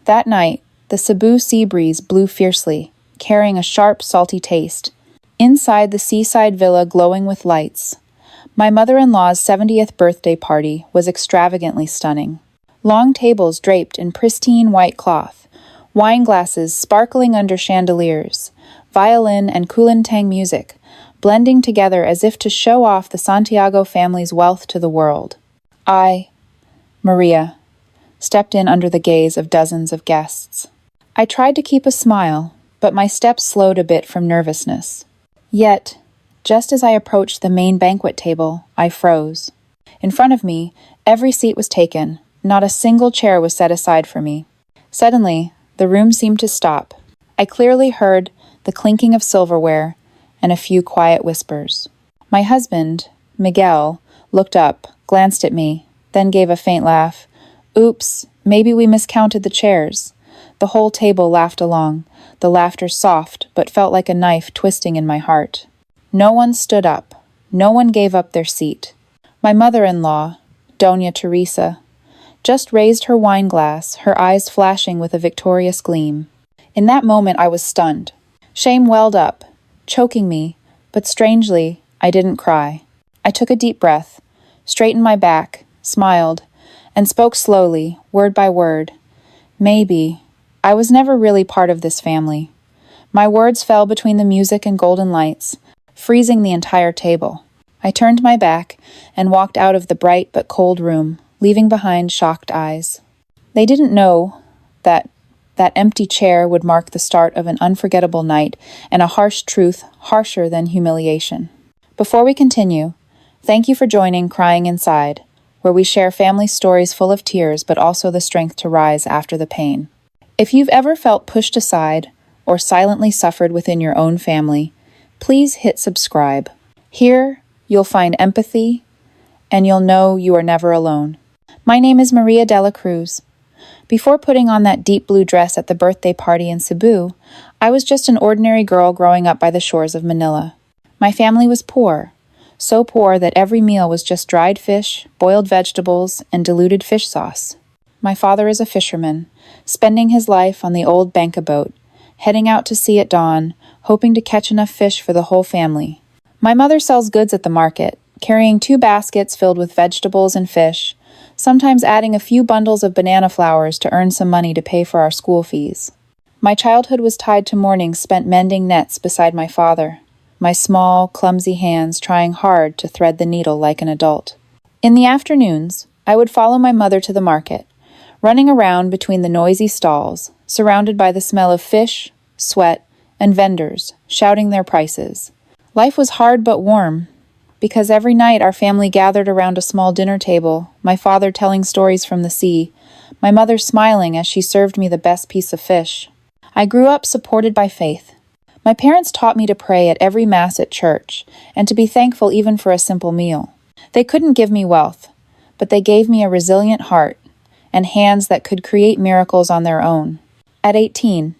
That night, the Cebu sea breeze blew fiercely, carrying a sharp, salty taste. Inside the seaside villa glowing with lights, my mother-in-law's 70th birthday party was extravagantly stunning. Long tables draped in pristine white cloth, wine glasses sparkling under chandeliers, violin and kulintang music, blending together as if to show off the Santiago family's wealth to the world. I, Maria, stepped in under the gaze of dozens of guests. I tried to keep a smile, but my steps slowed a bit from nervousness. Yet, just as I approached the main banquet table, I froze. In front of me, every seat was taken. Not a single chair was set aside for me. Suddenly, the room seemed to stop. I clearly heard the clinking of silverware and a few quiet whispers. My husband, Miguel, looked up, glanced at me, then gave a faint laugh. Oops, maybe we miscounted the chairs. The whole table laughed along, the laughter soft but felt like a knife twisting in my heart. No one stood up. No one gave up their seat. My mother-in-law, Doña Teresa, just raised her wine glass, her eyes flashing with a victorious gleam. In that moment I was stunned. Shame welled up, choking me, but strangely, I didn't cry. I took a deep breath, straightened my back, smiled, and spoke slowly, word by word. Maybe. I was never really part of this family. My words fell between the music and golden lights, freezing the entire table. I turned my back and walked out of the bright but cold room, leaving behind shocked eyes. They didn't know that empty chair would mark the start of an unforgettable night and a harsh truth harsher than humiliation. Before we continue, thank you for joining Crying Inside, where we share family stories full of tears but also the strength to rise after the pain. If you've ever felt pushed aside or silently suffered within your own family, please hit subscribe. Here, you'll find empathy, and you'll know you are never alone. My name is Maria de la Cruz. Before putting on that deep blue dress at the birthday party in Cebu, I was just an ordinary girl growing up by the shores of Manila. My family was poor, so poor that every meal was just dried fish, boiled vegetables, and diluted fish sauce. My father is a fisherman, spending his life on the old banca boat, heading out to sea at dawn, hoping to catch enough fish for the whole family. My mother sells goods at the market, carrying 2 baskets filled with vegetables and fish, sometimes adding a few bundles of banana flowers to earn some money to pay for our school fees. My childhood was tied to mornings spent mending nets beside my father, my small, clumsy hands trying hard to thread the needle like an adult. In the afternoons, I would follow my mother to the market, running around between the noisy stalls, surrounded by the smell of fish, sweat, and vendors shouting their prices. Life was hard but warm, because every night our family gathered around a small dinner table, my father telling stories from the sea, my mother smiling as she served me the best piece of fish. I grew up supported by faith. My parents taught me to pray at every Mass at church, and to be thankful even for a simple meal. They couldn't give me wealth, but they gave me a resilient heart, and hands that could create miracles on their own. At 18,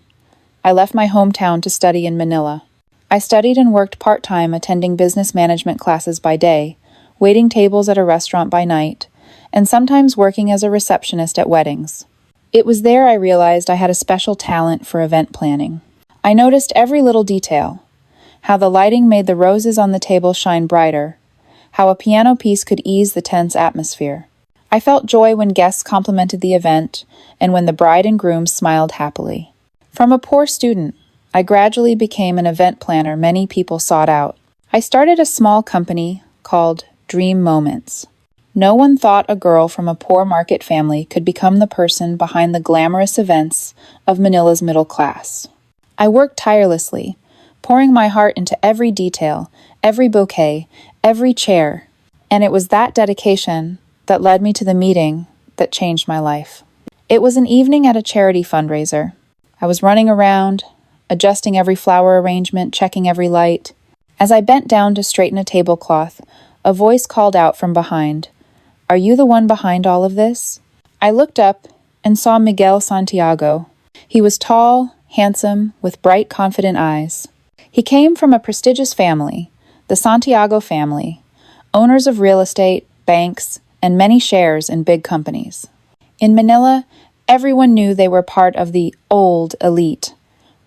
I left my hometown to study in Manila. I studied and worked part-time attending business management classes by day, waiting tables at a restaurant by night, and sometimes working as a receptionist at weddings. It was there I realized I had a special talent for event planning. I noticed every little detail, how the lighting made the roses on the table shine brighter, how a piano piece could ease the tense atmosphere. I felt joy when guests complimented the event and when the bride and groom smiled happily. From a poor student, I gradually became an event planner many people sought out. I started a small company called Dream Moments. No one thought a girl from a poor market family could become the person behind the glamorous events of Manila's middle class. I worked tirelessly, pouring my heart into every detail, every bouquet, every chair, and it was that dedication that led me to the meeting that changed my life. It was an evening at a charity fundraiser. I was running around, adjusting every flower arrangement, checking every light. As I bent down to straighten a tablecloth, a voice called out from behind, "Are you the one behind all of this?" I looked up and saw Miguel Santiago. He was tall, handsome, with bright, confident eyes. He came from a prestigious family, the Santiago family, owners of real estate, banks, and many shares in big companies. In Manila, Everyone knew they were part of the old elite,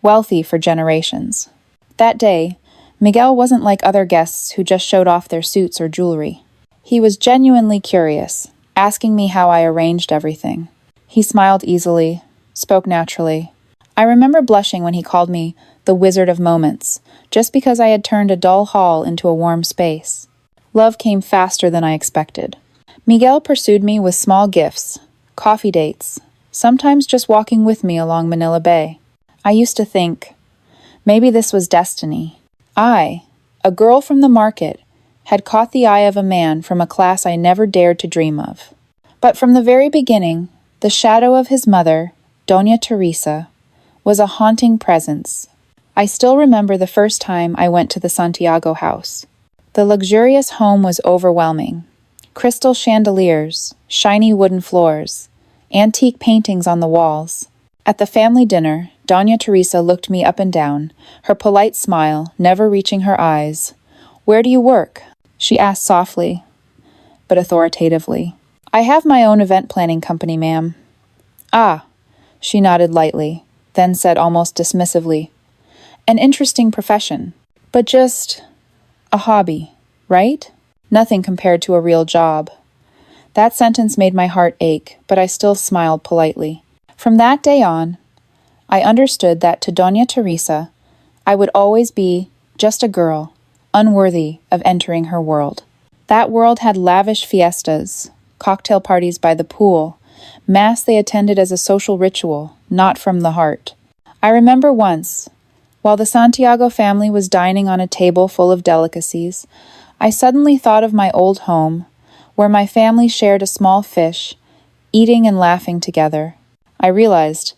wealthy for generations. That day, Miguel wasn't like other guests who just showed off their suits or jewelry. He was genuinely curious, asking me how I arranged everything. He smiled easily, spoke naturally. I remember blushing when he called me the Wizard of Moments, just because I had turned a dull hall into a warm space. Love came faster than I expected. Miguel pursued me with small gifts, coffee dates, sometimes just walking with me along Manila Bay. I used to think, maybe this was destiny. I, a girl from the market, had caught the eye of a man from a class I never dared to dream of. But from the very beginning, the shadow of his mother, Doña Teresa, was a haunting presence. I still remember the first time I went to the Santiago house. The luxurious home was overwhelming. Crystal chandeliers, shiny wooden floors, antique paintings on the walls. At the family dinner, Doña Teresa looked me up and down, her polite smile never reaching her eyes. "Where do you work?" she asked softly, but authoritatively. "I have my own event planning company, ma'am." "Ah," she nodded lightly, then said almost dismissively, "An interesting profession, but just a hobby, right? Nothing compared to a real job." That sentence made my heart ache, but I still smiled politely. From that day on, I understood that to Doña Teresa, I would always be just a girl, unworthy of entering her world. That world had lavish fiestas, cocktail parties by the pool, mass they attended as a social ritual, not from the heart. I remember once, while the Santiago family was dining on a table full of delicacies, I suddenly thought of my old home, where my family shared a small fish, eating and laughing together. I realized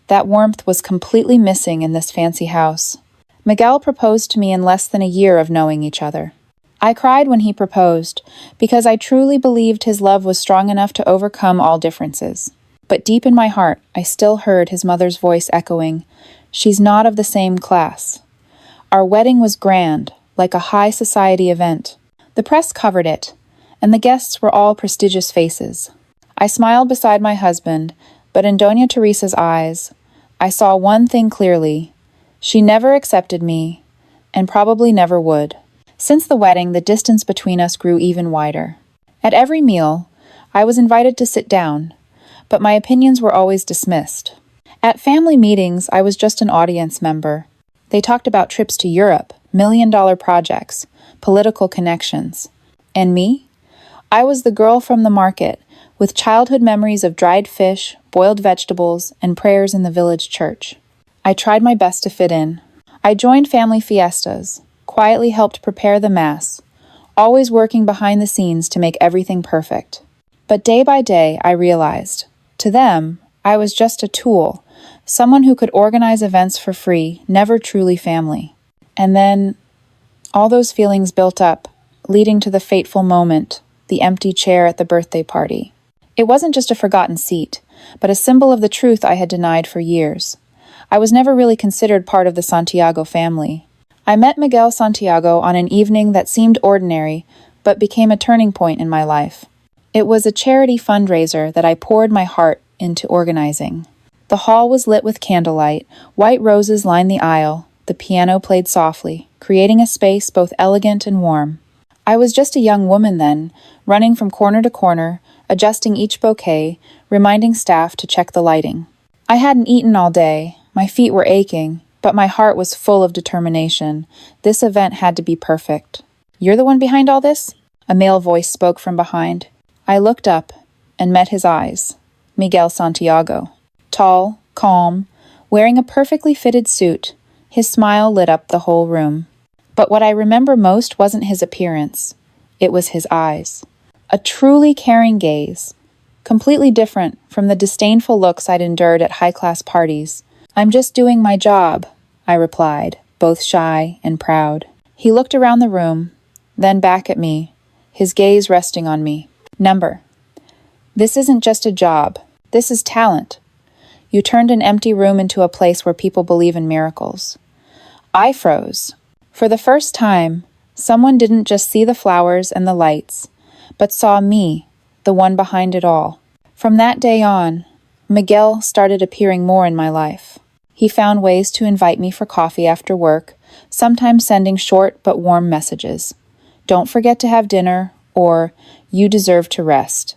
that warmth was completely missing in this fancy house. Miguel proposed to me in less than a year of knowing each other. I cried when he proposed, because I truly believed his love was strong enough to overcome all differences. But deep in my heart, I still heard his mother's voice echoing, "She's not of the same class." Our wedding was grand, like a high society event. The press covered it, and the guests were all prestigious faces. I smiled beside my husband, but in Doña Teresa's eyes, I saw one thing clearly. She never accepted me, and probably never would. Since the wedding, the distance between us grew even wider. At every meal, I was invited to sit down, but my opinions were always dismissed. At family meetings, I was just an audience member. They talked about trips to Europe, million-dollar projects, political connections. And me? I was the girl from the market, with childhood memories of dried fish, boiled vegetables, and prayers in the village church. I tried my best to fit in. I joined family fiestas, quietly helped prepare the mass, always working behind the scenes to make everything perfect. But day by day, I realized, to them, I was just a tool, someone who could organize events for free, never truly family. And then, all those feelings built up, leading to the fateful moment, the empty chair at the birthday party. It wasn't just a forgotten seat, but a symbol of the truth I had denied for years. I was never really considered part of the Santiago family. I met Miguel Santiago on an evening that seemed ordinary, but became a turning point in my life. It was a charity fundraiser that I poured my heart into organizing. The hall was lit with candlelight, white roses lined the aisle, the piano played softly, creating a space both elegant and warm. I was just a young woman then, running from corner to corner, adjusting each bouquet, reminding staff to check the lighting. I hadn't eaten all day, my feet were aching, but my heart was full of determination. This event had to be perfect. "You're the one behind all this?" A male voice spoke from behind. I looked up and met his eyes. Miguel Santiago. Tall, calm, wearing a perfectly fitted suit, his smile lit up the whole room. But what I remember most wasn't his appearance. It was his eyes. A truly caring gaze, completely different from the disdainful looks I'd endured at high-class parties. "I'm just doing my job," I replied, both shy and proud. He looked around the room, then back at me, his gaze resting on me. "Number. This isn't just a job. This is talent. You turned an empty room into a place where people believe in miracles." I froze. For the first time, someone didn't just see the flowers and the lights, but saw me, the one behind it all. From that day on, Miguel started appearing more in my life. He found ways to invite me for coffee after work, sometimes sending short but warm messages. "Don't forget to have dinner," or "You deserve to rest."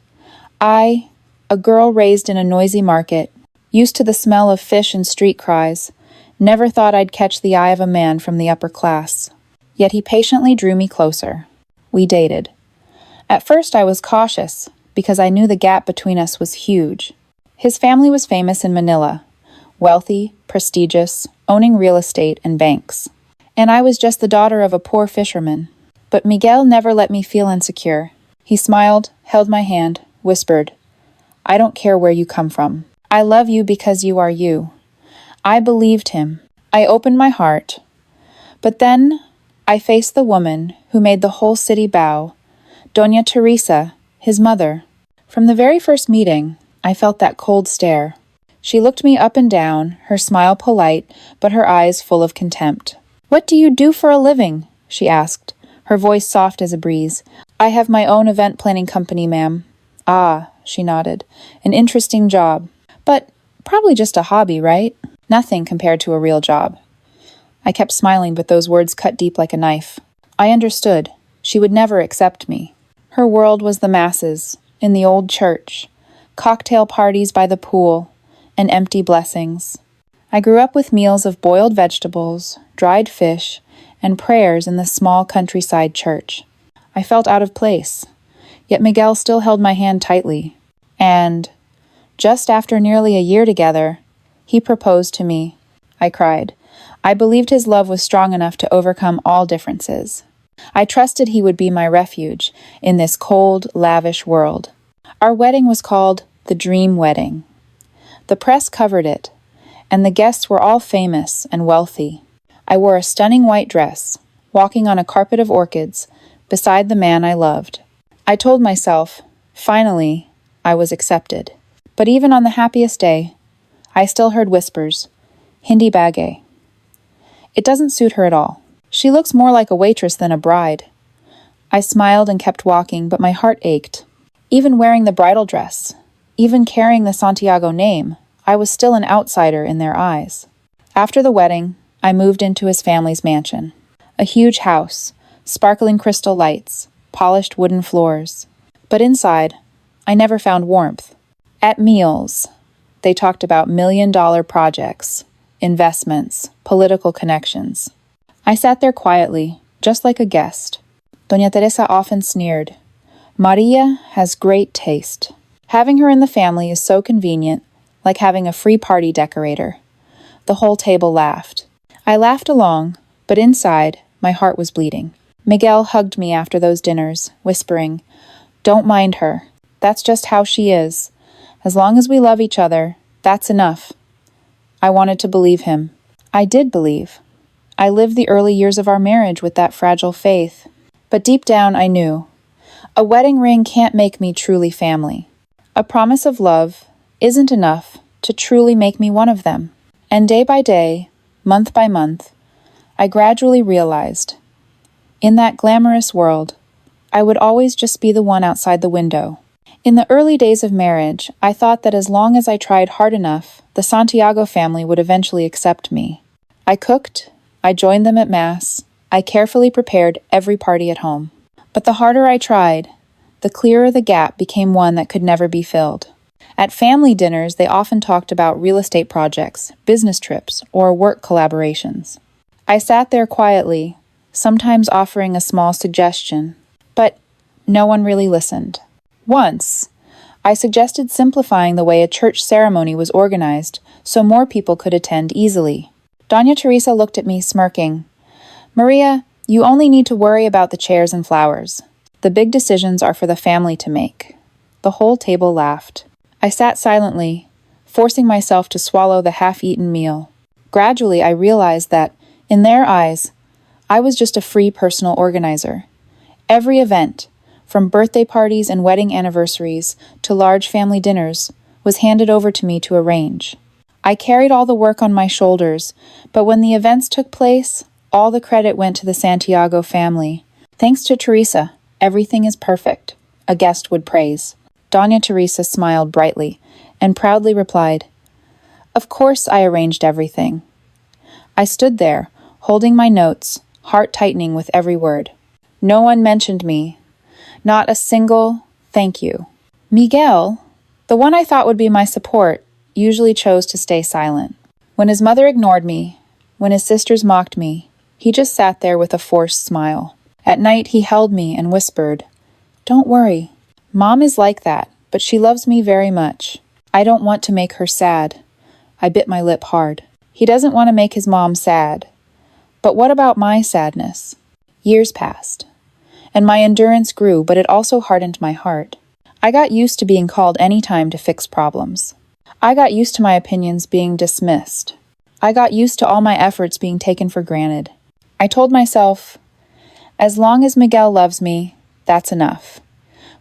I, a girl raised in a noisy market, used to the smell of fish and street cries, never thought I'd catch the eye of a man from the upper class. Yet he patiently drew me closer. We dated. At first I was cautious, because I knew the gap between us was huge. His family was famous in Manila, wealthy, prestigious, owning real estate and banks. And I was just the daughter of a poor fisherman. But Miguel never let me feel insecure. He smiled, held my hand, whispered, "I don't care where you come from. I love you because you are you." I believed him. I opened my heart. But then I faced the woman who made the whole city bow, Doña Teresa, his mother. From the very first meeting, I felt that cold stare. She looked me up and down, her smile polite, but her eyes full of contempt. "What do you do for a living?" she asked, her voice soft as a breeze. "I have my own event planning company, ma'am." "Ah," she nodded. "An interesting job. But probably just a hobby, right? Nothing compared to a real job." I kept smiling, but those words cut deep like a knife. I understood. She would never accept me. Her world was the masses, in the old church, cocktail parties by the pool, and empty blessings. I grew up with meals of boiled vegetables, dried fish, and prayers in the small countryside church. I felt out of place, yet Miguel still held my hand tightly. And, just after nearly a year together, he proposed to me. I cried. I believed his love was strong enough to overcome all differences. I trusted he would be my refuge in this cold, lavish world. Our wedding was called the Dream Wedding. The press covered it, and the guests were all famous and wealthy. I wore a stunning white dress, walking on a carpet of orchids, beside the man I loved. I told myself, finally, I was accepted. But even on the happiest day, I still heard whispers, "Hindi bagay." It doesn't suit her at all. She looks more like a waitress than a bride. I smiled and kept walking, but my heart ached. Even wearing the bridal dress, even carrying the Santiago name, I was still an outsider in their eyes. After the wedding, I moved into his family's mansion. A huge house, sparkling crystal lights, polished wooden floors. But inside, I never found warmth. At meals, they talked about million-dollar projects, investments, political connections. I sat there quietly, just like a guest. Doña Teresa often sneered, "Maria has great taste." Having her in the family is so convenient, like having a free party decorator. The whole table laughed. I laughed along, but inside, my heart was bleeding. Miguel hugged me after those dinners, whispering, "Don't mind her. That's just how she is. As long as we love each other, that's enough." I wanted to believe him. I did believe. I lived the early years of our marriage with that fragile faith. But deep down, I knew. A wedding ring can't make me truly family. A promise of love isn't enough to truly make me one of them. And day by day, month by month, I gradually realized, in that glamorous world, I would always just be the one outside the window. In the early days of marriage, I thought that as long as I tried hard enough, the Santiago family would eventually accept me. I cooked, I joined them at Mass, I carefully prepared every party at home. But the harder I tried, the clearer the gap became one that could never be filled. At family dinners, they often talked about real estate projects, business trips, or work collaborations. I sat there quietly, sometimes offering a small suggestion, but no one really listened. Once, I suggested simplifying the way a church ceremony was organized so more people could attend easily. Doña Teresa looked at me, smirking. "Maria, you only need to worry about the chairs and flowers. The big decisions are for the family to make." The whole table laughed. I sat silently, forcing myself to swallow the half-eaten meal. Gradually, I realized that, in their eyes, I was just a free personal organizer. Every event, from birthday parties and wedding anniversaries to large family dinners, was handed over to me to arrange. I carried all the work on my shoulders, but when the events took place, all the credit went to the Santiago family. "Thanks to Teresa, everything is perfect," a guest would praise. Doña Teresa smiled brightly. and proudly replied, "Of course I arranged everything." I stood there, holding my notes, heart tightening with every word. No one mentioned me. Not a single thank you. Miguel, the one I thought would be my support, usually chose to stay silent. When his mother ignored me, when his sisters mocked me, he just sat there with a forced smile. At night he held me and whispered, "Don't worry. Mom is like that, but she loves me very much. I don't want to make her sad." I bit my lip hard. He doesn't want to make his mom sad. But what about my sadness? Years passed, and my endurance grew, but it also hardened my heart. I got used to being called any time to fix problems. I got used to my opinions being dismissed. I got used to all my efforts being taken for granted. I told myself, as long as Miguel loves me, that's enough.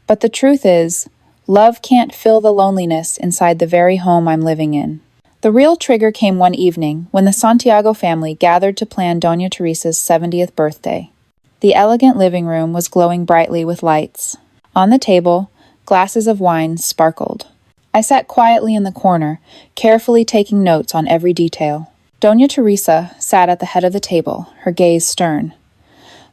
But the truth is, love can't fill the loneliness inside the very home I'm living in. The real trigger came one evening when the Santiago family gathered to plan Doña Teresa's 70th birthday. The elegant living room was glowing brightly with lights. On the table, glasses of wine sparkled. I sat quietly in the corner, carefully taking notes on every detail. Doña Teresa sat at the head of the table, her gaze stern.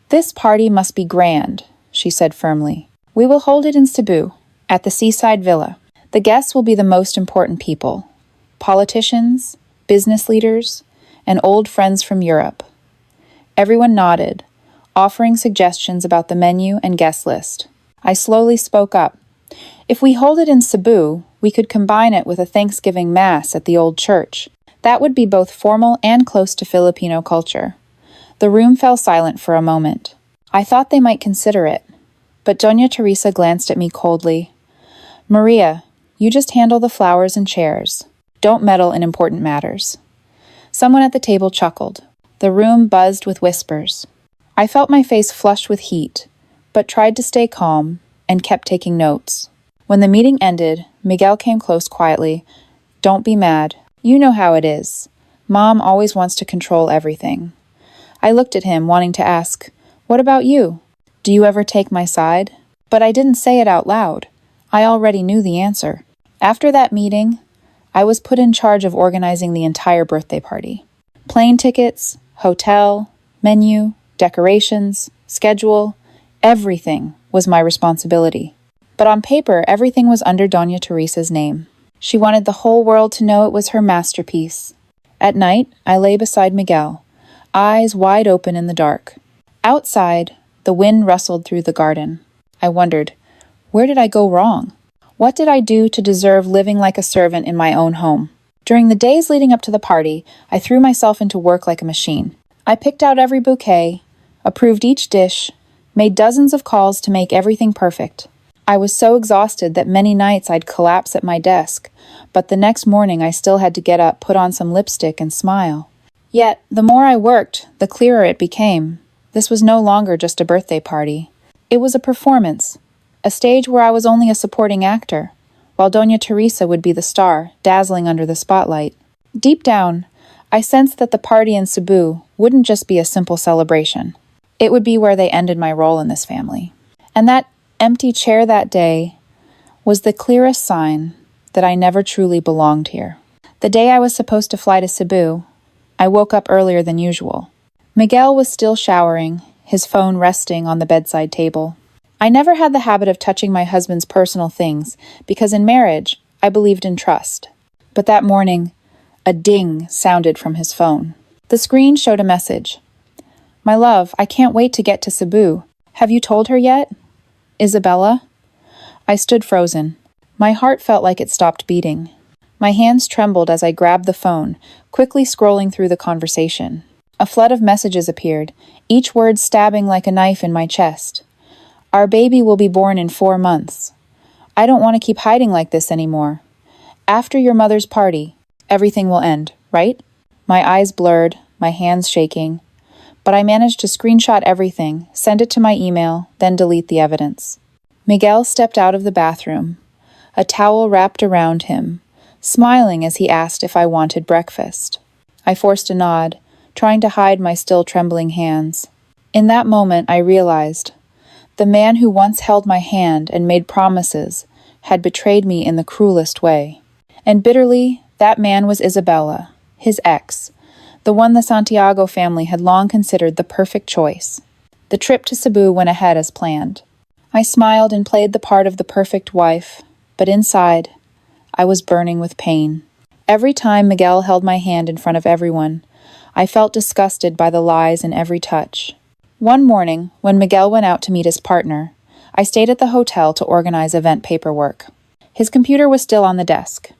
"This party must be grand," she said firmly. "We will hold it in Cebu, at the seaside villa. The guests will be the most important people. Politicians, business leaders, and old friends from Europe." Everyone nodded, offering suggestions about the menu and guest list. I slowly spoke up. "If we hold it in Cebu, we could combine it with a Thanksgiving Mass at the old church. That would be both formal and close to Filipino culture." The room fell silent for a moment. I thought they might consider it, but Doña Teresa glanced at me coldly. "Maria, you just handle the flowers and chairs. Don't meddle in important matters." Someone at the table chuckled. The room buzzed with whispers. I felt my face flushed with heat, but tried to stay calm and kept taking notes. When the meeting ended, Miguel came close quietly. "Don't be mad. You know how it is. Mom always wants to control everything." I looked at him, wanting to ask, "What about you? Do you ever take my side?" But I didn't say it out loud. I already knew the answer. After that meeting, I was put in charge of organizing the entire birthday party. Plane tickets, hotel, menu, decorations, schedule, everything was my responsibility. But on paper, everything was under Doña Teresa's name. She wanted the whole world to know it was her masterpiece. At night, I lay beside Miguel, eyes wide open in the dark. Outside, the wind rustled through the garden. I wondered, where did I go wrong? What did I do to deserve living like a servant in my own home? During the days leading up to the party, I threw myself into work like a machine. I picked out every bouquet, approved each dish, made dozens of calls to make everything perfect. I was so exhausted that many nights I'd collapse at my desk, but the next morning I still had to get up, put on some lipstick, and smile. Yet, the more I worked, the clearer it became. This was no longer just a birthday party. It was a performance, a stage where I was only a supporting actor, while Doña Teresa would be the star, dazzling under the spotlight. Deep down, I sensed that the party in Cebu wouldn't just be a simple celebration. It would be where they ended my role in this family. And that empty chair that day was the clearest sign that I never truly belonged here. The day I was supposed to fly to Cebu, I woke up earlier than usual. Miguel was still showering, his phone resting on the bedside table. I never had the habit of touching my husband's personal things because in marriage, I believed in trust. But that morning, a ding sounded from his phone. The screen showed a message. "My love, I can't wait to get to Cebu. Have you told her yet? Isabella?" I stood frozen. My heart felt like it stopped beating. My hands trembled as I grabbed the phone, quickly scrolling through the conversation. A flood of messages appeared, each word stabbing like a knife in my chest. "Our baby will be born in 4 months. I don't want to keep hiding like this anymore. After your mother's party, everything will end, right?" My eyes blurred, my hands shaking, but I managed to screenshot everything, send it to my email, then delete the evidence. Miguel stepped out of the bathroom, a towel wrapped around him, smiling as he asked if I wanted breakfast. I forced a nod, trying to hide my still trembling hands. In that moment, I realized the man who once held my hand and made promises had betrayed me in the cruelest way. And bitterly, that man was Isabella, his ex, the one the Santiago family had long considered the perfect choice. The trip to Cebu went ahead as planned. I smiled and played the part of the perfect wife, but inside, I was burning with pain. Every time Miguel held my hand in front of everyone, I felt disgusted by the lies in every touch. One morning, when Miguel went out to meet his partner, I stayed at the hotel to organize event paperwork. His computer was still on the desk.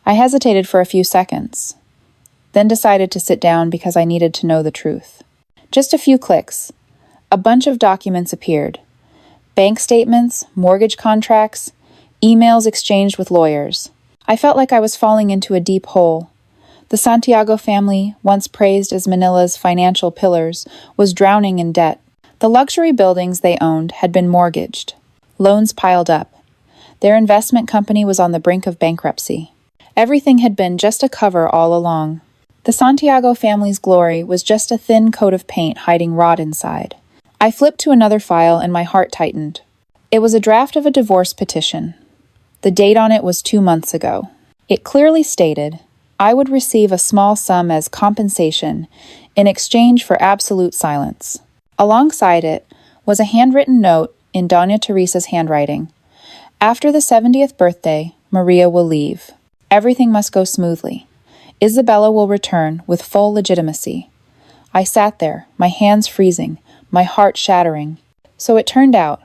I hesitated for a few seconds, then decided to sit down because I needed to know the truth. Just a few clicks. A bunch of documents appeared. Bank statements, mortgage contracts, emails exchanged with lawyers. I felt like I was falling into a deep hole. The Santiago family, once praised as Manila's financial pillars, was drowning in debt. The luxury buildings they owned had been mortgaged. Loans piled up. Their investment company was on the brink of bankruptcy. Everything had been just a cover all along. The Santiago family's glory was just a thin coat of paint hiding rot inside. I flipped to another file and my heart tightened. It was a draft of a divorce petition. The date on it was 2 months ago. It clearly stated, I would receive a small sum as compensation in exchange for absolute silence. Alongside it was a handwritten note in Doña Teresa's handwriting. After the 70th birthday, Maria will leave. Everything must go smoothly. Isabella will return with full legitimacy. I sat there, my hands freezing, my heart shattering. So it turned out,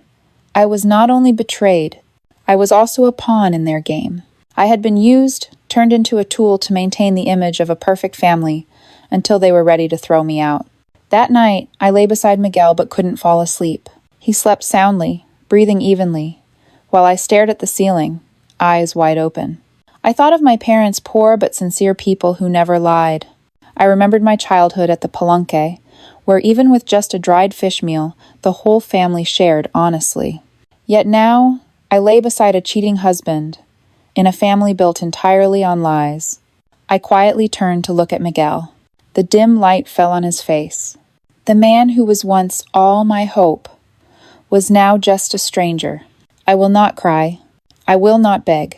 I was not only betrayed, I was also a pawn in their game. I had been used, turned into a tool to maintain the image of a perfect family until they were ready to throw me out. That night, I lay beside Miguel but couldn't fall asleep. He slept soundly, breathing evenly, while I stared at the ceiling, eyes wide open. I thought of my parents, poor but sincere people who never lied. I remembered my childhood at the Palenque, where even with just a dried fish meal, the whole family shared honestly. Yet now, I lay beside a cheating husband, in a family built entirely on lies. I quietly turned to look at Miguel. The dim light fell on his face. The man who was once all my hope was now just a stranger. I will not cry. I will not beg.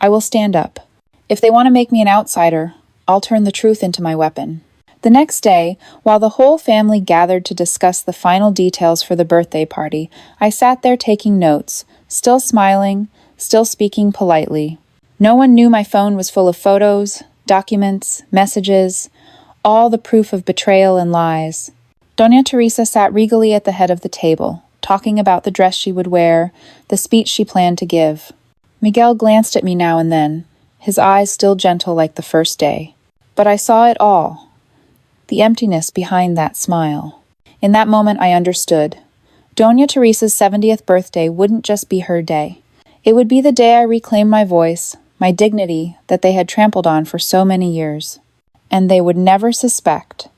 I will stand up. If they want to make me an outsider, I'll turn the truth into my weapon. The next day, while the whole family gathered to discuss the final details for the birthday party, I sat there taking notes, still smiling, still speaking politely. No one knew my phone was full of photos, documents, messages, all the proof of betrayal and lies. Doña Teresa sat regally at the head of the table, talking about the dress she would wear, the speech she planned to give. Miguel glanced at me now and then, his eyes still gentle like the first day. But I saw it all, the emptiness behind that smile. In that moment I understood. Doña Teresa's 70th birthday wouldn't just be her day. It would be the day I reclaimed my voice, my dignity that they had trampled on for so many years. And they would never suspect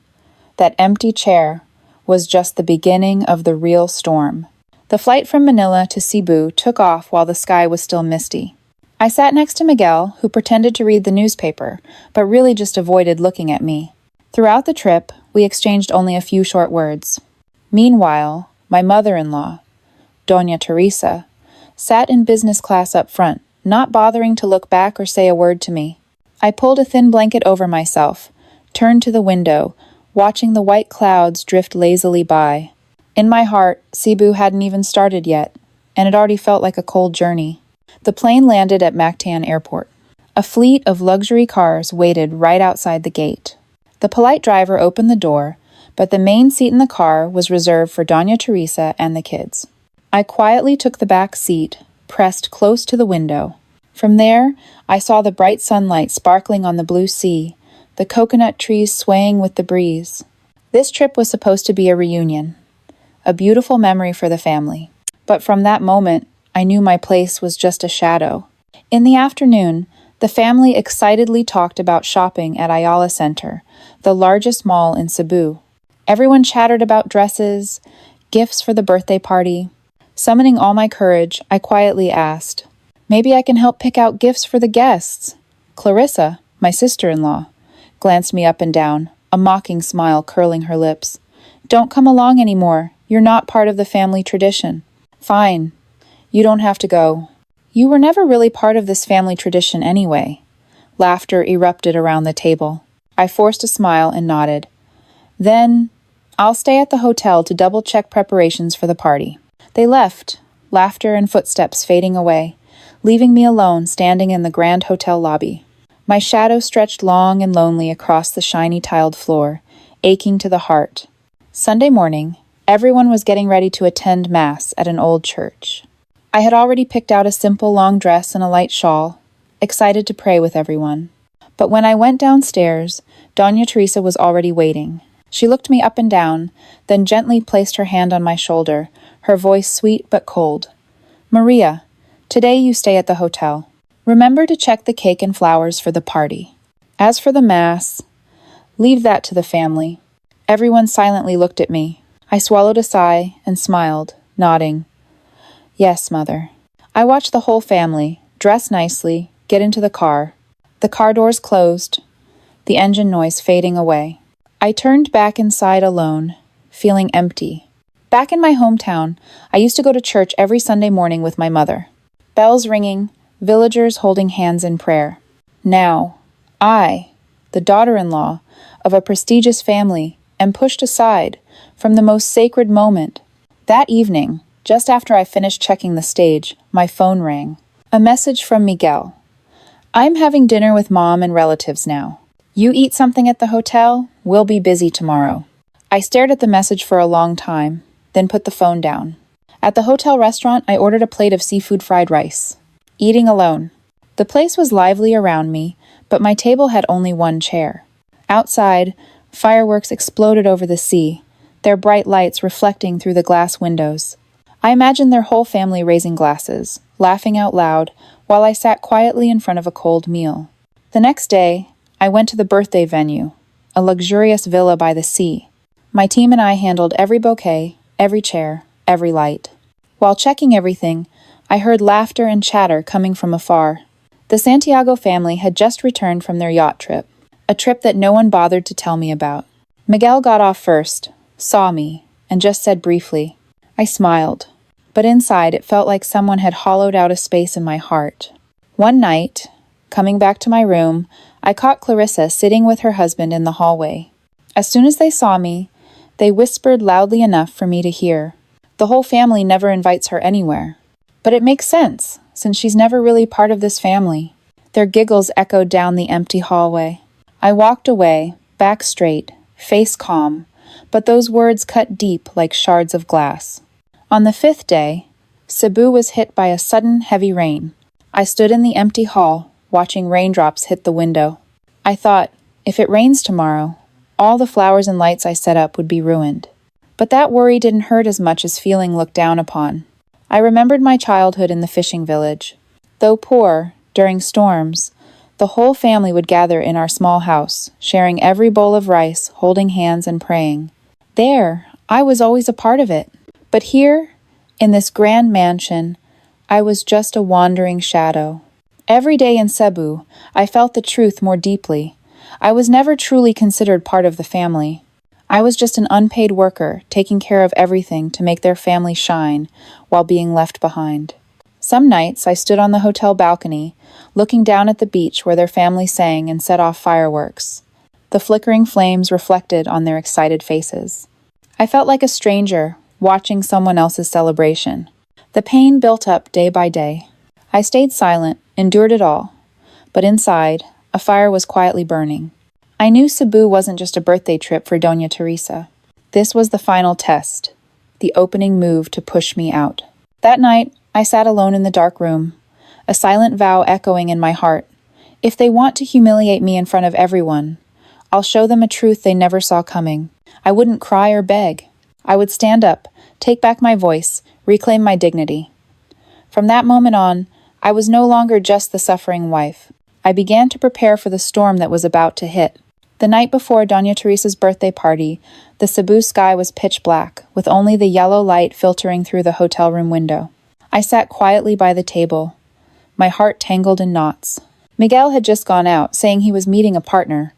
that empty chair was just the beginning of the real storm. The flight from Manila to Cebu took off while the sky was still misty. I sat next to Miguel, who pretended to read the newspaper, but really just avoided looking at me. Throughout the trip, we exchanged only a few short words. Meanwhile, my mother-in-law, Doña Teresa, sat in business class up front, not bothering to look back or say a word to me. I pulled a thin blanket over myself, turned to the window, watching the white clouds drift lazily by. In my heart, Cebu hadn't even started yet, and it already felt like a cold journey. The plane landed at Mactan Airport. A fleet of luxury cars waited right outside the gate. The polite driver opened the door, but the main seat in the car was reserved for Doña Teresa and the kids. I quietly took the back seat, pressed close to the window. From there, I saw the bright sunlight sparkling on the blue sea, the coconut trees swaying with the breeze. This trip was supposed to be a reunion, a beautiful memory for the family. But from that moment, I knew my place was just a shadow. In the afternoon, the family excitedly talked about shopping at Ayala Center, the largest mall in Cebu. Everyone chattered about dresses, gifts for the birthday party. Summoning all my courage, I quietly asked, "Maybe I can help pick out gifts for the guests." Clarissa, my sister-in-law, glanced me up and down, a mocking smile curling her lips. "Don't come along anymore. You're not part of the family tradition." "Fine. You don't have to go." "You were never really part of this family tradition anyway." Laughter erupted around the table. I forced a smile and nodded. Then, I'll stay at the hotel to double-check preparations for the party. They left, laughter and footsteps fading away, leaving me alone standing in the grand hotel lobby. My shadow stretched long and lonely across the shiny tiled floor, aching to the heart. Sunday morning, everyone was getting ready to attend Mass at an old church. I had already picked out a simple long dress and a light shawl, excited to pray with everyone. But when I went downstairs, Doña Teresa was already waiting. She looked me up and down, then gently placed her hand on my shoulder, her voice sweet but cold. "Maria, today you stay at the hotel. Remember to check the cake and flowers for the party. As for the Mass, leave that to the family." Everyone silently looked at me. I swallowed a sigh and smiled, nodding. "Yes, Mother." I watched the whole family, dress nicely, get into the car. The car doors closed, the engine noise fading away. I turned back inside alone, feeling empty. Back in my hometown, I used to go to church every Sunday morning with my mother. Bells ringing, villagers holding hands in prayer. Now, I, the daughter-in-law of a prestigious family, am pushed aside from the most sacred moment. That evening, just after I finished checking the stage, my phone rang. A message from Miguel. "I'm having dinner with Mom and relatives now. You eat something at the hotel, we'll be busy tomorrow." I stared at the message for a long time, then put the phone down. At the hotel restaurant, I ordered a plate of seafood fried rice. Eating alone. The place was lively around me, but my table had only one chair. Outside, fireworks exploded over the sea, their bright lights reflecting through the glass windows. I imagined their whole family raising glasses, laughing out loud, while I sat quietly in front of a cold meal. The next day, I went to the birthday venue, a luxurious villa by the sea. My team and I handled every bouquet, every chair, every light. While checking everything, I heard laughter and chatter coming from afar. The Santiago family had just returned from their yacht trip, a trip that no one bothered to tell me about. Miguel got off first, saw me, and just said briefly. I smiled, but inside it felt like someone had hollowed out a space in my heart. One night, coming back to my room, I caught Clarissa sitting with her husband in the hallway. As soon as they saw me, they whispered loudly enough for me to hear. The whole family never invites her anywhere. But it makes sense, since she's never really part of this family. Their giggles echoed down the empty hallway. I walked away, back straight, face calm, but those words cut deep like shards of glass. On the 5th day, Cebu was hit by a sudden heavy rain. I stood in the empty hall, watching raindrops hit the window. I thought, if it rains tomorrow, all the flowers and lights I set up would be ruined. But that worry didn't hurt as much as feeling looked down upon. I remembered my childhood in the fishing village. Though poor, during storms, the whole family would gather in our small house, sharing every bowl of rice, holding hands and praying. There, I was always a part of it. But here, in this grand mansion, I was just a wandering shadow. Every day in Cebu, I felt the truth more deeply. I was never truly considered part of the family. I was just an unpaid worker, taking care of everything to make their family shine while being left behind. Some nights I stood on the hotel balcony, looking down at the beach where their family sang and set off fireworks. The flickering flames reflected on their excited faces. I felt like a stranger, watching someone else's celebration. The pain built up day by day. I stayed silent, endured it all. But inside, a fire was quietly burning. I knew Cebu wasn't just a birthday trip for Doña Teresa. This was the final test, the opening move to push me out. That night, I sat alone in the dark room, a silent vow echoing in my heart. If they want to humiliate me in front of everyone, I'll show them a truth they never saw coming. I wouldn't cry or beg. I would stand up, take back my voice, reclaim my dignity. From that moment on, I was no longer just the suffering wife. I began to prepare for the storm that was about to hit. The night before Doña Teresa's birthday party, the Cebu sky was pitch black, with only the yellow light filtering through the hotel room window. I sat quietly by the table, my heart tangled in knots. Miguel had just gone out, saying he was meeting a partner,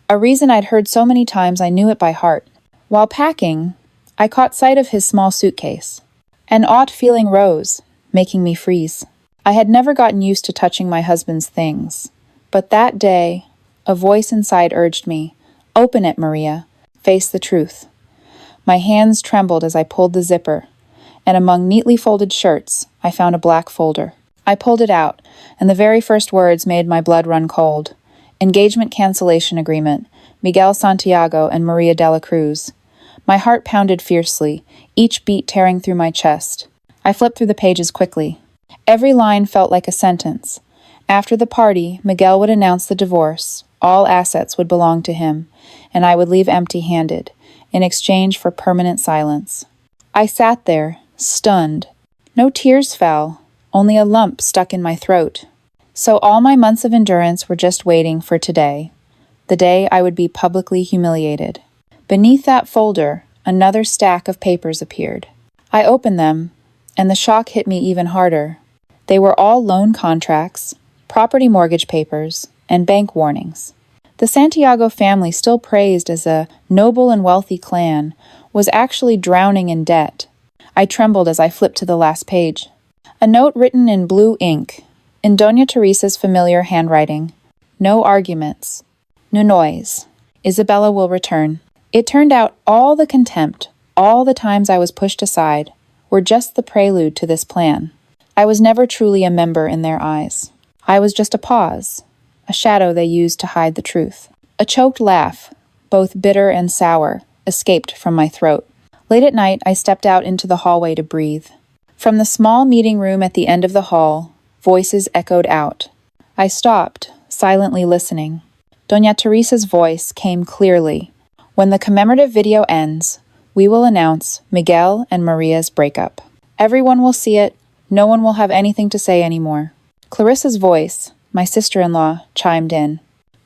a reason I'd heard so many times I knew it by heart. While packing, I caught sight of his small suitcase. An odd feeling rose, making me freeze. I had never gotten used to touching my husband's things. But that day, a voice inside urged me, "Open it, Maria. Face the truth." My hands trembled as I pulled the zipper, and among neatly folded shirts, I found a black folder. I pulled it out, and the very first words made my blood run cold. Engagement cancellation agreement, Miguel Santiago and Maria de la Cruz. My heart pounded fiercely, each beat tearing through my chest. I flipped through the pages quickly. Every line felt like a sentence. After the party, Miguel would announce the divorce, all assets would belong to him, and I would leave empty-handed, in exchange for permanent silence. I sat there, stunned. No tears fell, only a lump stuck in my throat. So all my months of endurance were just waiting for today, the day I would be publicly humiliated. Beneath that folder, another stack of papers appeared. I opened them, and the shock hit me even harder. They were all loan contracts, property mortgage papers, and bank warnings. The Santiago family, still praised as a noble and wealthy clan, was actually drowning in debt. I trembled as I flipped to the last page. A note written in blue ink, in Doña Teresa's familiar handwriting. No arguments. No noise. Isabella will return. It turned out all the contempt, all the times I was pushed aside, were just the prelude to this plan. I was never truly a member in their eyes. I was just a pause, a shadow they used to hide the truth. A choked laugh, both bitter and sour, escaped from my throat. Late at night, I stepped out into the hallway to breathe. From the small meeting room at the end of the hall, voices echoed out. I stopped, silently listening. Doña Teresa's voice came clearly. When the commemorative video ends, we will announce Miguel and Maria's breakup. Everyone will see it. No one will have anything to say anymore. Clarissa's voice, my sister-in-law, chimed in.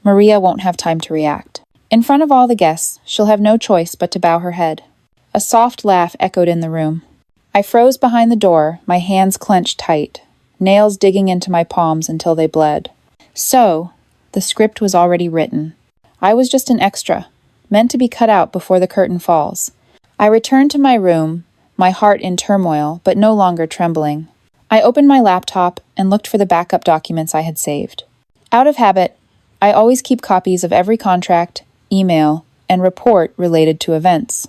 Maria won't have time to react. In front of all the guests, she'll have no choice but to bow her head. A soft laugh echoed in the room. I froze behind the door, my hands clenched tight, nails digging into my palms until they bled. So, the script was already written. I was just an extra, meant to be cut out before the curtain falls. I returned to my room, my heart in turmoil, but no longer trembling. I opened my laptop and looked for the backup documents I had saved. Out of habit, I always keep copies of every contract, email, and report related to events.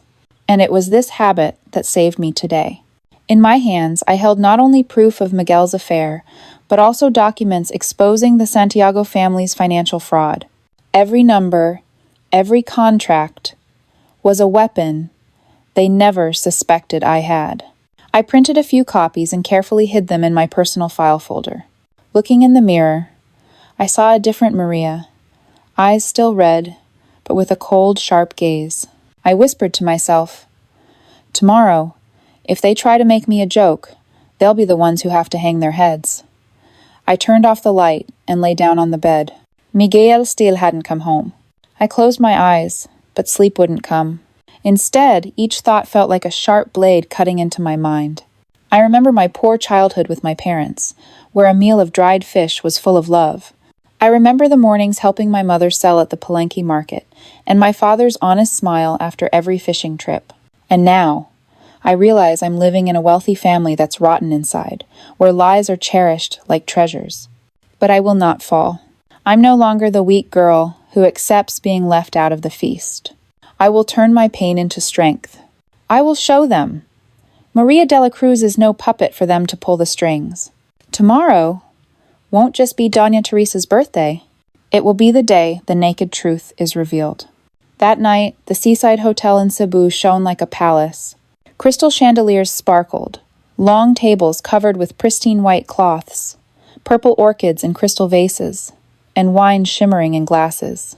And it was this habit that saved me today. In my hands, I held not only proof of Miguel's affair, but also documents exposing the Santiago family's financial fraud. Every number, every contract, was a weapon they never suspected I had. I printed a few copies and carefully hid them in my personal file folder. Looking in the mirror, I saw a different Maria, eyes still red, but with a cold, sharp gaze. I whispered to myself, tomorrow, if they try to make me a joke, they'll be the ones who have to hang their heads. I turned off the light and lay down on the bed. Miguel still hadn't come home. I closed my eyes, but sleep wouldn't come. Instead, each thought felt like a sharp blade cutting into my mind. I remember my poor childhood with my parents, where a meal of dried fish was full of love. I remember the mornings helping my mother sell at the Palenque market, and my father's honest smile after every fishing trip. And now, I realize I'm living in a wealthy family that's rotten inside, where lies are cherished like treasures. But I will not fall. I'm no longer the weak girl who accepts being left out of the feast. I will turn my pain into strength. I will show them. Maria de la Cruz is no puppet for them to pull the strings. Tomorrow won't just be Doña Teresa's birthday. It will be the day the naked truth is revealed. That night, the seaside hotel in Cebu shone like a palace. Crystal chandeliers sparkled, long tables covered with pristine white cloths, purple orchids in crystal vases, and wine shimmering in glasses.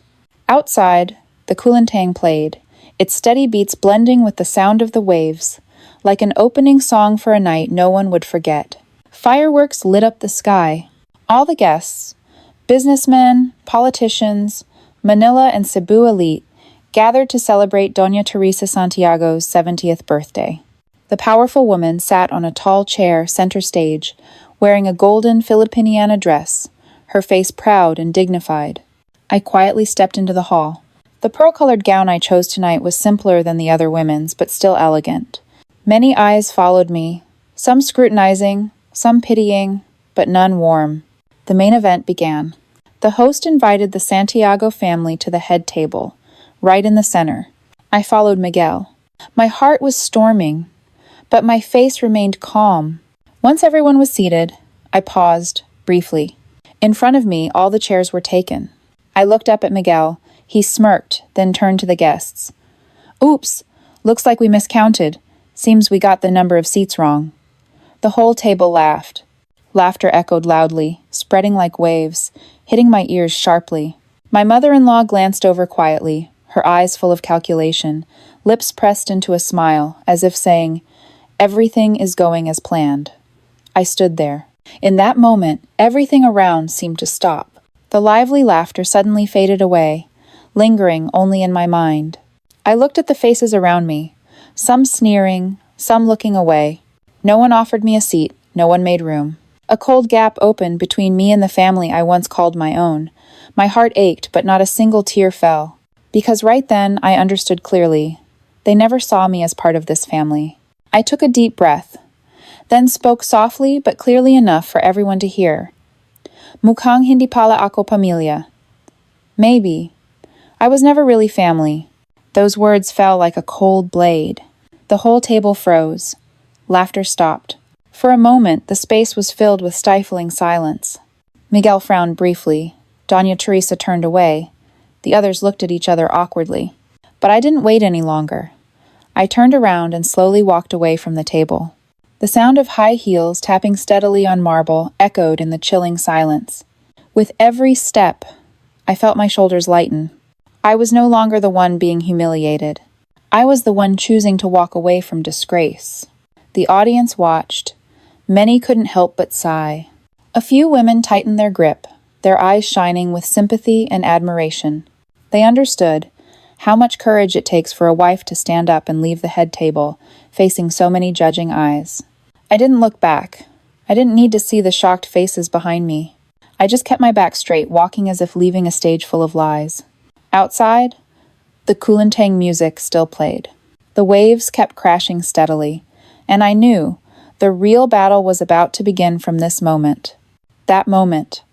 Outside, the Kulintang played, its steady beats blending with the sound of the waves, like an opening song for a night no one would forget. Fireworks lit up the sky. All the guests, businessmen, politicians, Manila and Cebu elite, gathered to celebrate Doña Teresa Santiago's 70th birthday. The powerful woman sat on a tall chair center stage, wearing a golden Filipiniana dress, her face proud and dignified. I quietly stepped into the hall. The pearl-colored gown I chose tonight was simpler than the other women's, but still elegant. Many eyes followed me, some scrutinizing, some pitying, but none warm. The main event began. The host invited the Santiago family to the head table, right in the center. I followed Miguel. My heart was storming, but my face remained calm. Once everyone was seated, I paused, briefly. In front of me, all the chairs were taken. I looked up at Miguel. He smirked, then turned to the guests. Oops, looks like we miscounted. Seems we got the number of seats wrong. The whole table laughed. Laughter echoed loudly, spreading like waves, hitting my ears sharply. My mother-in-law glanced over quietly, her eyes full of calculation, lips pressed into a smile, as if saying, "Everything is going as planned." I stood there. In that moment, everything around seemed to stop. The lively laughter suddenly faded away, lingering only in my mind. I looked at the faces around me, some sneering, some looking away. No one offered me a seat, no one made room. A cold gap opened between me and the family I once called my own. My heart ached, but not a single tear fell. Because right then, I understood clearly. They never saw me as part of this family. I took a deep breath, then spoke softly but clearly enough for everyone to hear. Mukhang hindi pala ako pamilya. Maybe. I was never really family. Those words fell like a cold blade. The whole table froze. Laughter stopped. For a moment, the space was filled with stifling silence. Miguel frowned briefly. Doña Teresa turned away. The others looked at each other awkwardly. But I didn't wait any longer. I turned around and slowly walked away from the table. The sound of high heels tapping steadily on marble echoed in the chilling silence. With every step, I felt my shoulders lighten. I was no longer the one being humiliated. I was the one choosing to walk away from disgrace. The audience watched. Many couldn't help but sigh. A few women tightened their grip, their eyes shining with sympathy and admiration. They understood how much courage it takes for a wife to stand up and leave the head table, facing so many judging eyes. I didn't look back. I didn't need to see the shocked faces behind me. I just kept my back straight, walking as if leaving a stage full of lies. Outside, the Kulintang music still played. The waves kept crashing steadily, and I knew the real battle was about to begin from this moment. That moment,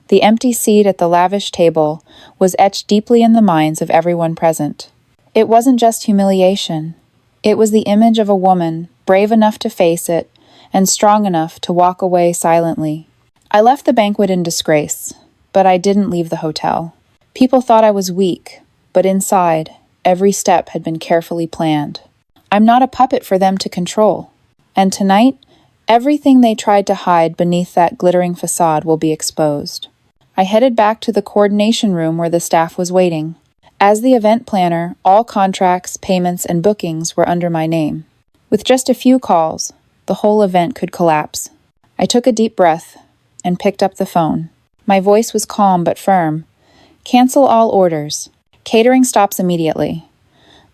the empty seat at the lavish table, was etched deeply in the minds of everyone present. It wasn't just humiliation. It was the image of a woman, brave enough to face it, and strong enough to walk away silently. I left the banquet in disgrace, but I didn't leave the hotel. People thought I was weak, but inside, every step had been carefully planned. I'm not a puppet for them to control. And tonight, everything they tried to hide beneath that glittering facade will be exposed. I headed back to the coordination room where the staff was waiting. As the event planner, all contracts, payments, and bookings were under my name. With just a few calls, the whole event could collapse. I took a deep breath and picked up the phone. My voice was calm but firm. Cancel all orders. Catering stops immediately.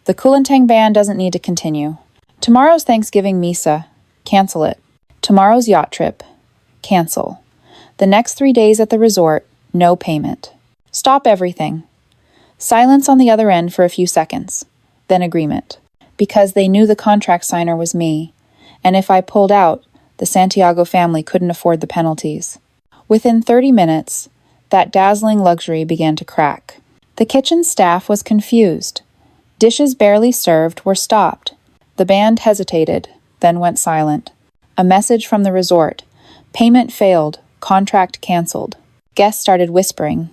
The Kulintang band doesn't need to continue. Tomorrow's Thanksgiving Misa. Cancel it. Tomorrow's yacht trip. Cancel. The next 3 days at the resort, no payment. Stop everything. Silence on the other end for a few seconds. Then agreement. Because they knew the contract signer was me, and if I pulled out, the Santiago family couldn't afford the penalties. Within 30 minutes, that dazzling luxury began to crack. The kitchen staff was confused. Dishes barely served were stopped. The band hesitated, then went silent. A message from the resort. Payment failed. Contract canceled. Guests started whispering.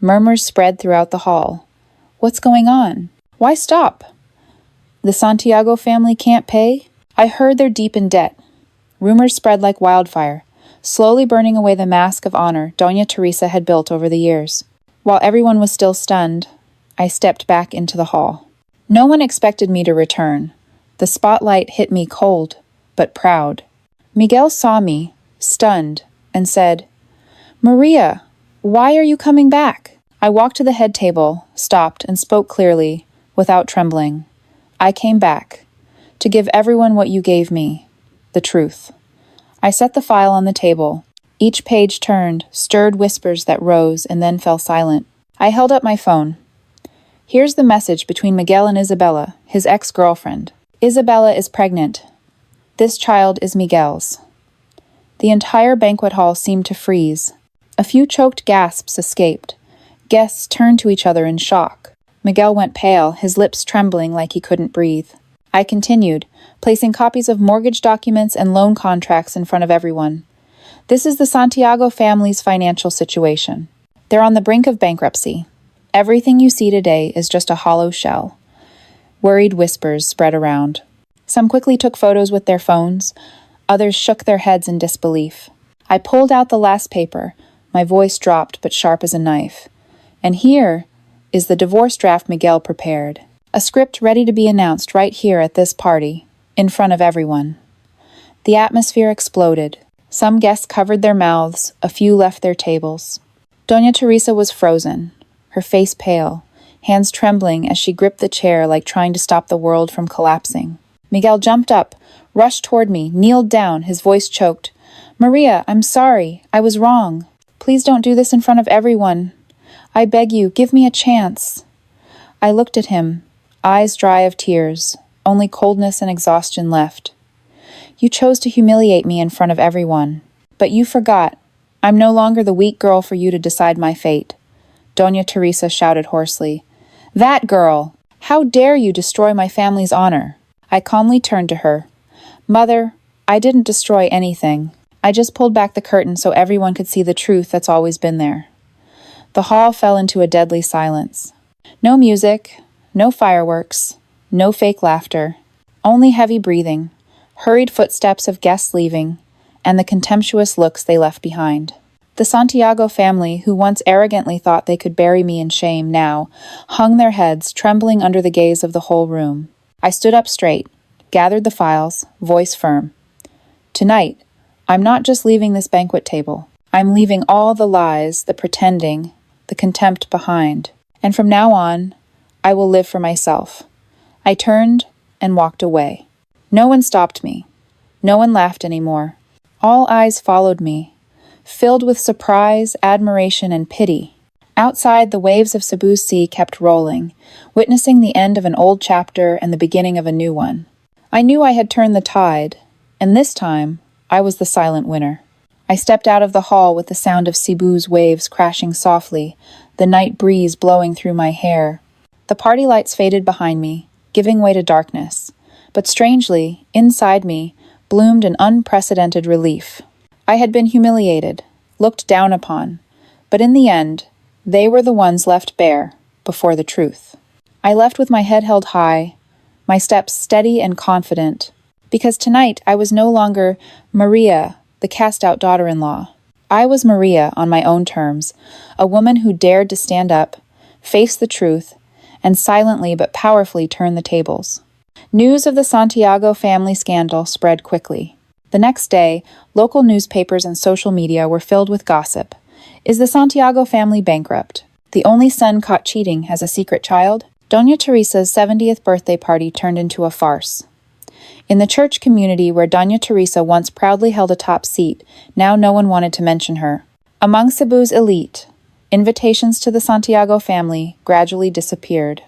Murmurs spread throughout the hall. What's going on? Why stop? The Santiago family can't pay? I heard they're deep in debt. Rumors spread like wildfire, slowly burning away the mask of honor Doña Teresa had built over the years. While everyone was still stunned, I stepped back into the hall. No one expected me to return. The spotlight hit me cold, but proud. Miguel saw me, stunned, and said, "Maria, why are you coming back?" I walked to the head table, stopped, and spoke clearly, without trembling. I came back, to give everyone what you gave me, the truth. I set the file on the table. Each page turned, stirred whispers that rose and then fell silent. I held up my phone. Here's the message between Miguel and Isabella, his ex-girlfriend. Isabella is pregnant. This child is Miguel's. The entire banquet hall seemed to freeze. A few choked gasps escaped. Guests turned to each other in shock. Miguel went pale, his lips trembling like he couldn't breathe. I continued, placing copies of mortgage documents and loan contracts in front of everyone. This is the Santiago family's financial situation. They're on the brink of bankruptcy. Everything you see today is just a hollow shell. Worried whispers spread around. Some quickly took photos with their phones. Others shook their heads in disbelief. I pulled out the last paper, my voice dropped but sharp as a knife. And here is the divorce draft Miguel prepared. A script ready to be announced right here at this party, in front of everyone. The atmosphere exploded. Some guests covered their mouths, a few left their tables. Doña Teresa was frozen, her face pale, hands trembling as she gripped the chair like trying to stop the world from collapsing. Miguel jumped up, rushed toward me, kneeled down, his voice choked. "Maria, I'm sorry. I was wrong. Please don't do this in front of everyone. I beg you, give me a chance." I looked at him, eyes dry of tears, only coldness and exhaustion left. "You chose to humiliate me in front of everyone. But you forgot. I'm no longer the weak girl for you to decide my fate." Doña Teresa shouted hoarsely. "That girl! How dare you destroy my family's honor?" I calmly turned to her. "Mother, I didn't destroy anything. I just pulled back the curtain so everyone could see the truth that's always been there." The hall fell into a deadly silence. No music, no fireworks, no fake laughter, only heavy breathing, hurried footsteps of guests leaving, and the contemptuous looks they left behind. The Santiago family, who once arrogantly thought they could bury me in shame, now hung their heads, trembling under the gaze of the whole room. I stood up straight, gathered the files, voice firm. "Tonight, I'm not just leaving this banquet table. I'm leaving all the lies, the pretending, the contempt behind. And from now on, I will live for myself." I turned and walked away. No one stopped me. No one laughed anymore. All eyes followed me, filled with surprise, admiration, and pity. Outside, the waves of Cebu's sea kept rolling, witnessing the end of an old chapter and the beginning of a new one. I knew I had turned the tide, and this time, I was the silent winner. I stepped out of the hall with the sound of Cebu's waves crashing softly, the night breeze blowing through my hair. The party lights faded behind me, giving way to darkness. But strangely, inside me, bloomed an unprecedented relief. I had been humiliated, looked down upon, but in the end, they were the ones left bare before the truth. I left with my head held high, my steps steady and confident, because tonight I was no longer Maria, the cast-out daughter-in-law. I was Maria on my own terms, a woman who dared to stand up, face the truth, and silently but powerfully turn the tables. News of the Santiago family scandal spread quickly. The next day, local newspapers and social media were filled with gossip. Is the Santiago family bankrupt? The only son caught cheating has a secret child? Doña Teresa's 70th birthday party turned into a farce. In the church community where Doña Teresa once proudly held a top seat, now no one wanted to mention her. Among Cebu's elite, invitations to the Santiago family gradually disappeared.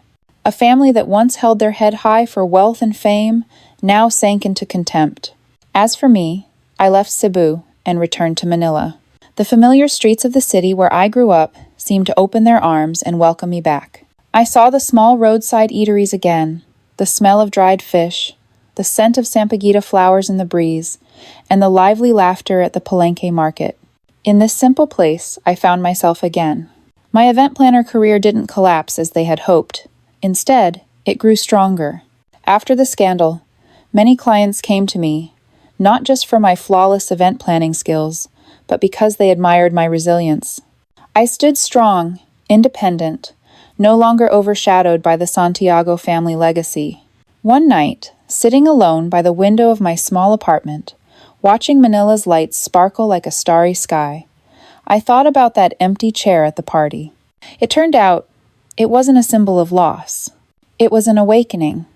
A family that once held their head high for wealth and fame now sank into contempt. As for me, I left Cebu and returned to Manila. The familiar streets of the city where I grew up seemed to open their arms and welcome me back. I saw the small roadside eateries again, the smell of dried fish, the scent of sampaguita flowers in the breeze, and the lively laughter at the Palenque market. In this simple place, I found myself again. My event planner career didn't collapse as they had hoped. Instead, it grew stronger. After the scandal, many clients came to me, not just for my flawless event planning skills, but because they admired my resilience. I stood strong, independent, no longer overshadowed by the Santiago family legacy. One night, sitting alone by the window of my small apartment, watching Manila's lights sparkle like a starry sky, I thought about that empty chair at the party. It turned out, it wasn't a symbol of loss. It was an awakening.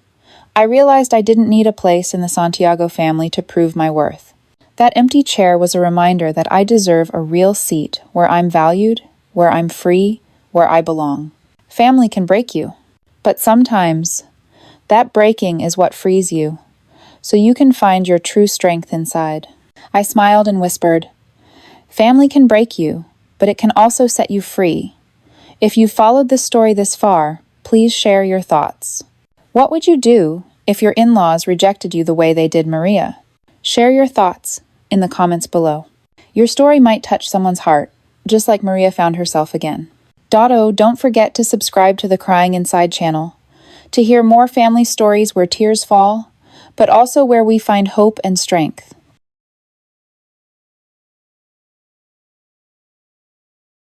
I realized I didn't need a place in the Santiago family to prove my worth. That empty chair was a reminder that I deserve a real seat where I'm valued, where I'm free, where I belong. Family can break you, but sometimes that breaking is what frees you, so you can find your true strength inside. I smiled and whispered, "Family can break you, but it can also set you free. If you followed this story this far, please share your thoughts. What would you do if your in-laws rejected you the way they did Maria? Share your thoughts in the comments below. Your story might touch someone's heart, just like Maria found herself again. Dotto, don't forget to subscribe to the Crying Inside channel to hear more family stories where tears fall, but also where we find hope and strength.